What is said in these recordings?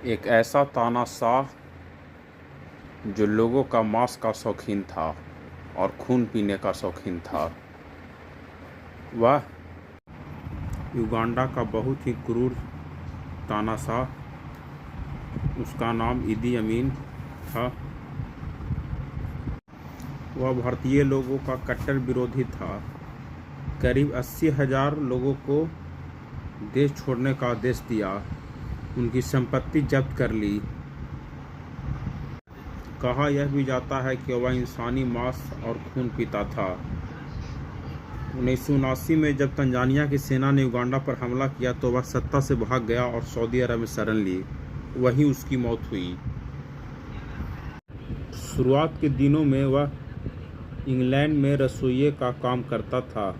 एक ऐसा तानाशाह जो लोगों का मांस का शौकीन था और खून पीने का शौकीन था। वह युगांडा का बहुत ही क्रूर तानाशाह, उसका नाम इदी अमीन था। वह भारतीय लोगों का कट्टर विरोधी था। करीब 80,000 लोगों को देश छोड़ने का आदेश दिया, उनकी संपत्ति जब्त कर ली। कहा यह भी जाता है कि वह इंसानी मांस और खून पीता था। 1979 में जब तंजानिया की सेना ने युगांडा पर हमला किया तो वह सत्ता से भाग गया और सऊदी अरब में शरण ली। वहीं उसकी मौत हुई। शुरुआत के दिनों में वह इंग्लैंड में रसोइये का काम करता था।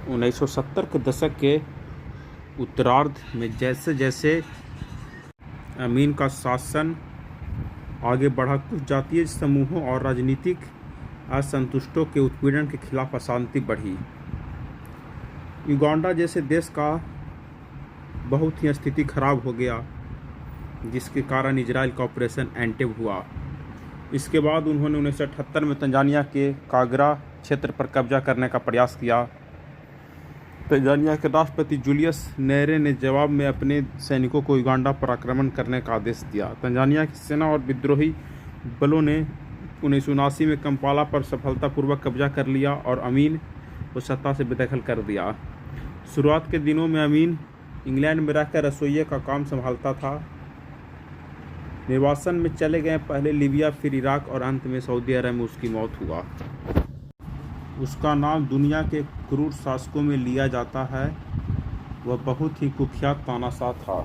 1970 के दशक के उत्तरार्ध में जैसे जैसे अमीन का शासन आगे बढ़ा, कुछ जातीय समूहों और राजनीतिक असंतुष्टों के उत्पीड़न के खिलाफ अशांति बढ़ी। युगांडा जैसे देश का बहुत ही स्थिति खराब हो गया, जिसके कारण इजराइल का ऑपरेशन एंटेब हुआ। इसके बाद उन्होंने 1978 में तंजानिया के कागरा क्षेत्र पर कब्जा करने का प्रयास किया। तंजानिया के राष्ट्रपति जूलियस नेरे ने जवाब में अपने सैनिकों को युगांडा पर आक्रमण करने का आदेश दिया। तंजानिया की सेना और विद्रोही बलों ने 1979 में कंपाला पर सफलतापूर्वक कब्जा कर लिया और अमीन को सत्ता से बेदखल कर दिया। शुरुआत के दिनों में अमीन इंग्लैंड में रहकर रसोइये का काम संभालता था। निर्वासन में चले गए, पहले लीबिया, फिर इराक और अंत में सऊदी अरब में उसकी मौत हुआ। उसका नाम दुनिया के क्रूर शासकों में लिया जाता है। वह बहुत ही कुख्यात तानाशाह था।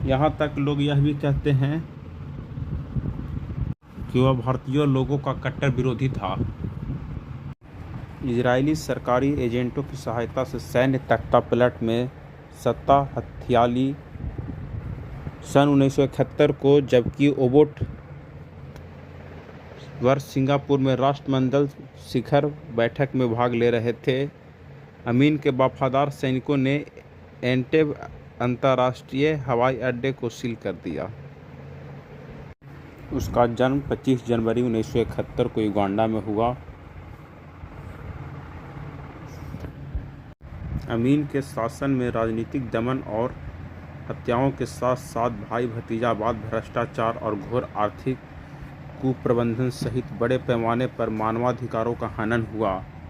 यहाँ तक लोग यह भी कहते हैं कि वह भारतीय लोगों का कट्टर विरोधी था। इजरायली सरकारी एजेंटों की सहायता से सैन्य तख्तापलट में सत्ता हथियाली सन 1971 को, जबकि ओबोट वर्ष सिंगापुर में राष्ट्रमंडल शिखर बैठक में भाग ले रहे थे। अमीन के वफादार सैनिकों ने एंटेब अंतर्राष्ट्रीय हवाई अड्डे को सील कर दिया। उसका जन्म 25 जनवरी 1971 को युगांडा में हुआ। अमीन के शासन में राजनीतिक दमन और हत्याओं के साथ साथ भाई भतीजावाद, भ्रष्टाचार और घोर आर्थिक कुप्रबंधन सहित बड़े पैमाने पर मानवाधिकारों का हनन हुआ।